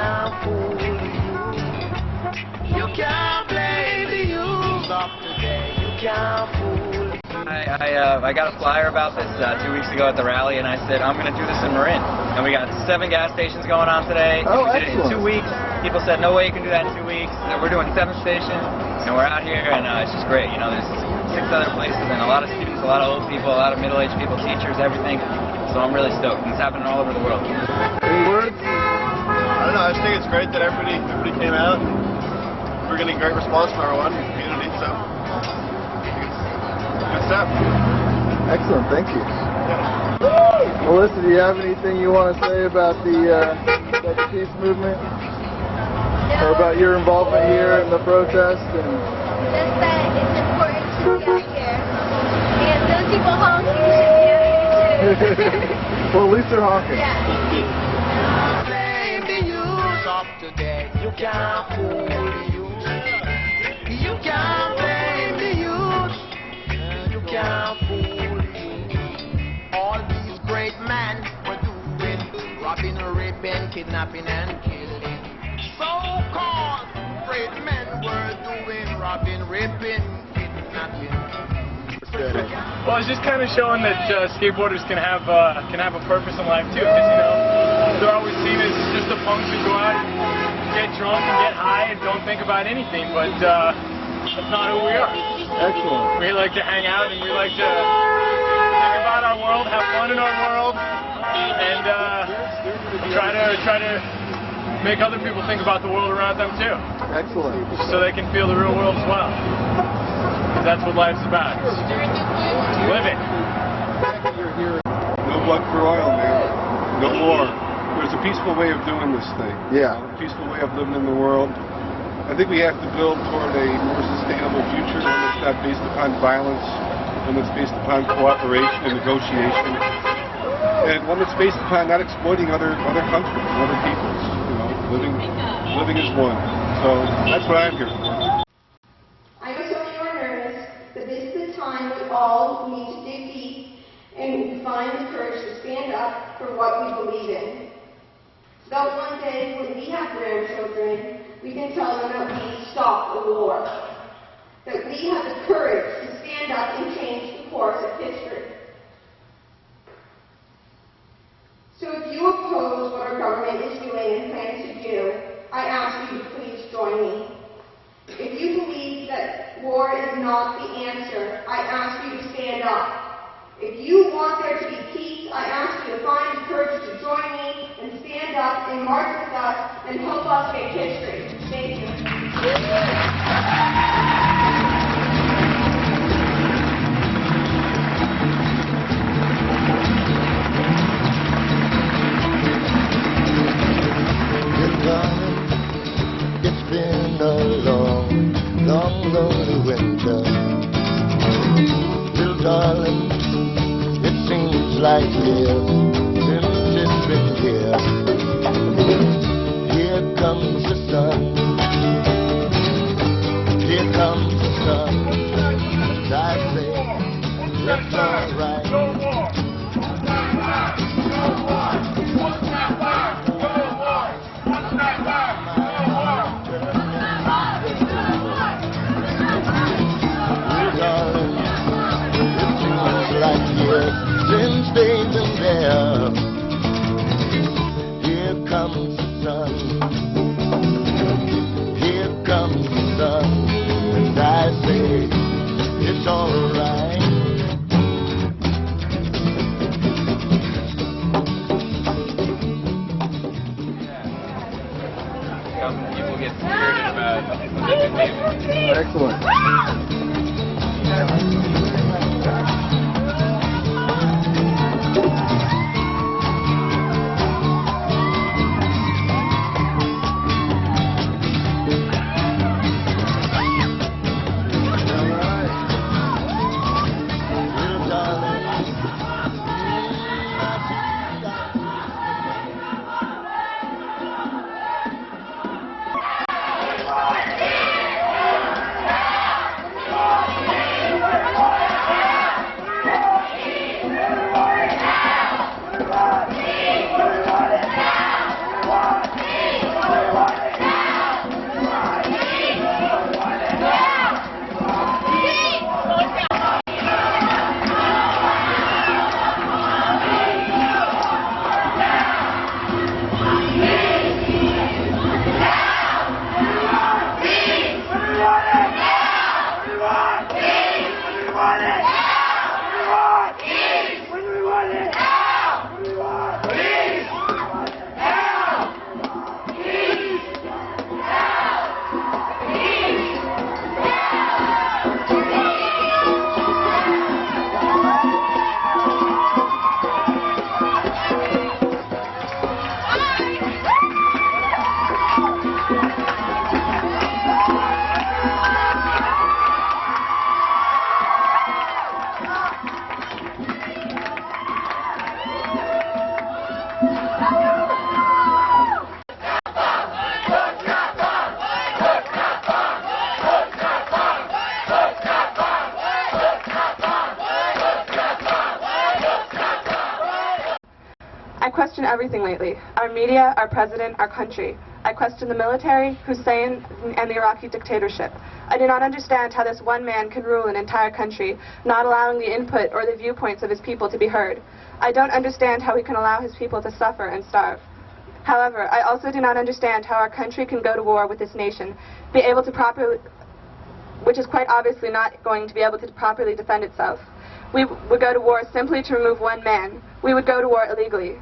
can't fool you. You can't blame the youth of today. You can't fool. I got a flyer about this 2 weeks ago at the rally, and I said, I'm going to do this in Marin. And we got 7 gas stations going on today. Oh, we did it in excellent. 2 weeks. People said, no way you can do that in 2 weeks. And we're doing 7 stations, and we're out here, and it's just great. You know, there's 6 other places, and a lot of students, a lot of old people, a lot of middle-aged people, teachers, everything. So I'm really stoked, and it's happening all over the world. Any words? I don't know, I just think it's great that everybody came out. We're getting great response from everyone in the community, so I think it's good stuff. Excellent, thank you. Yeah. Melissa, do you have anything you want to say about the peace movement? Or about your involvement here in the protest? And just that it's important to be out here. And those people honking should be out here too. Well, at least they're honking. Yeah. Blame the youth of today. You can't fool the youth. You can't blame the youth. You can't fool the youth. All these great men were doing robbing, raping, kidnapping, and killing. So-called great men were doing robbing, raping, kidnapping. Well, it's just kind of showing that skateboarders can have a purpose in life too. Because, you know, they're always seen as just the punks who go out and get drunk and get high and don't think about anything. But that's not who we are. Excellent. We like to hang out and we like to think about our world, have fun in our world, and try to make other people think about the world around them too. Excellent. So they can feel the real world as well. That's what life's about. Live it. No blood for oil, man. No more. There's a peaceful way of doing this thing. Yeah. A peaceful way of living in the world. I think we have to build toward a more sustainable future, one that's not based upon violence, one that's based upon cooperation and negotiation, and one that's based upon not exploiting other countries, other peoples. You know, living as one. So that's what I'm here for. I know some of you are nervous, but this is the time we all need to dig deep and find the courage to stand up for what we believe in. So that one day when we have grandchildren, we can tell them that we stopped the war. That we have the courage to stand up and change the course of history. So if you oppose what our government is doing and plans to do, I ask you to please join me. If you believe that war is not the answer, I ask you to stand up. If you want there to be peace, I ask you to find the courage to join me and stand up and march with us and help us make history. Thank you. It's been a long, long, lonely winter. Little darling, it seems like years since it's been here. Here comes the sun. Here comes the sun. And I say, it's alright. No war. No war. What's that word? No war. What's that word? Like years since they've been there. Here comes the sun. Here comes the sun. And I say, it's alright. People get spirited about what they've been doing. Excellent. Thank you. everything lately. Our media, our president, our country. I question the military, Hussein, and the Iraqi dictatorship. I do not understand how this one man can rule an entire country, not allowing the input or the viewpoints of his people to be heard. I don't understand how he can allow his people to suffer and starve. However, I also do not understand how our country can go to war with this nation, be able to properly, which is quite obviously not going to be able to properly defend itself. We would go to war simply to remove one man. We would go to war illegally.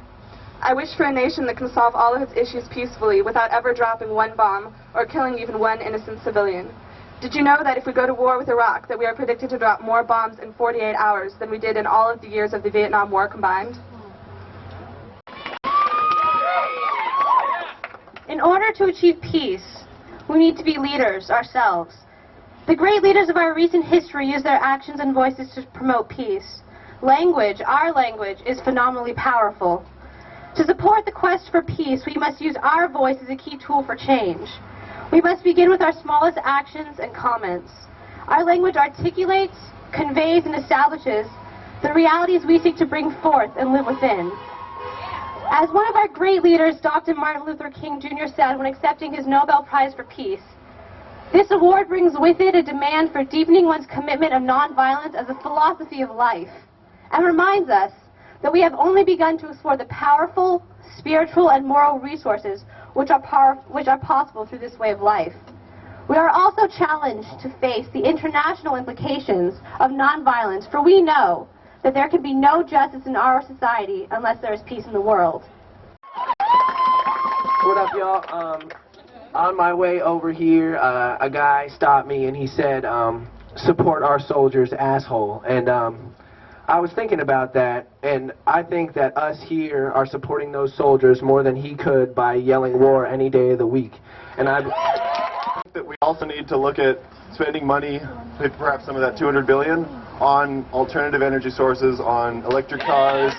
I wish for a nation that can solve all of its issues peacefully without ever dropping one bomb or killing even one innocent civilian. Did you know that if we go to war with Iraq, that we are predicted to drop more bombs in 48 hours than we did in all of the years of the Vietnam War combined? In order to achieve peace, we need to be leaders ourselves. The great leaders of our recent history use their actions and voices to promote peace. Language, our language, is phenomenally powerful. To support the quest for peace, we must use our voice as a key tool for change. We must begin with our smallest actions and comments. Our language articulates, conveys, and establishes the realities we seek to bring forth and live within. As one of our great leaders, Dr. Martin Luther King Jr. said when accepting his Nobel Prize for Peace, this award brings with it a demand for deepening one's commitment of nonviolence as a philosophy of life, and reminds us that we have only begun to explore the powerful, spiritual, and moral resources which are possible through this way of life. We are also challenged to face the international implications of nonviolence, for we know that there can be no justice in our society unless there is peace in the world. What up, y'all? On my way over here, a guy stopped me and he said, support our soldiers, asshole. And I was thinking about that, and I think that us here are supporting those soldiers more than he could by yelling war any day of the week. And I think that we also need to look at spending money, perhaps some of that $200 billion, on alternative energy sources, on electric cars,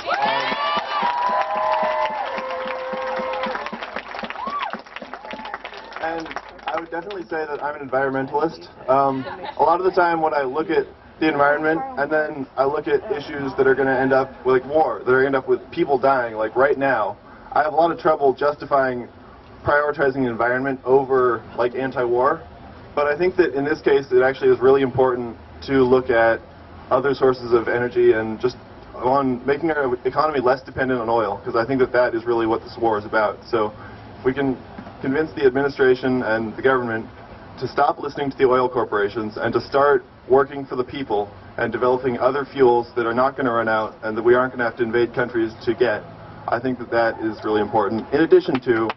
and I would definitely say that I'm an environmentalist. A lot of the time when I look at the environment and then I look at issues that are going to end up with like war, that are going to end up with people dying, like right now, I have a lot of trouble justifying prioritizing the environment over like anti-war. But I think that in this case it actually is really important to look at other sources of energy and just on making our economy less dependent on oil, because I think that that is really what this war is about. So if we can convince the administration and the government to stop listening to the oil corporations and to start working for the people and developing other fuels that are not going to run out and that we aren't going to have to invade countries to get, I think that that is really important. In addition to...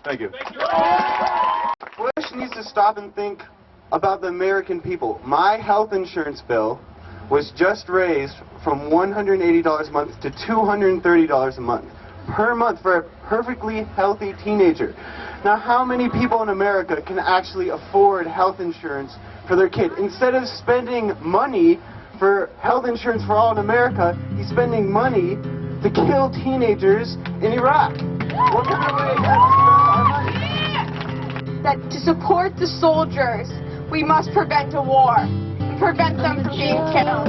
Thank you. Bush needs to stop and think about the American people. My health insurance bill was just raised from $180 a month to $230 a month per month for a perfectly healthy teenager. Now, how many people in America can actually afford health insurance for their kid? Instead of spending money for health insurance for all in America, he's spending money to kill teenagers in Iraq. What kind of way is that to spend our money? That to support the soldiers, we must prevent a war and prevent them from being killed.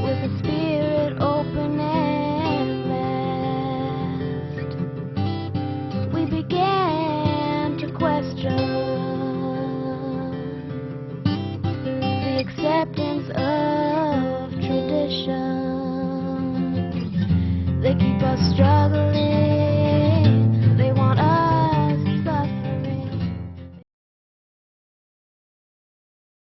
With a spirit open and vast, we began to question the acceptance of tradition. They keep us struggling.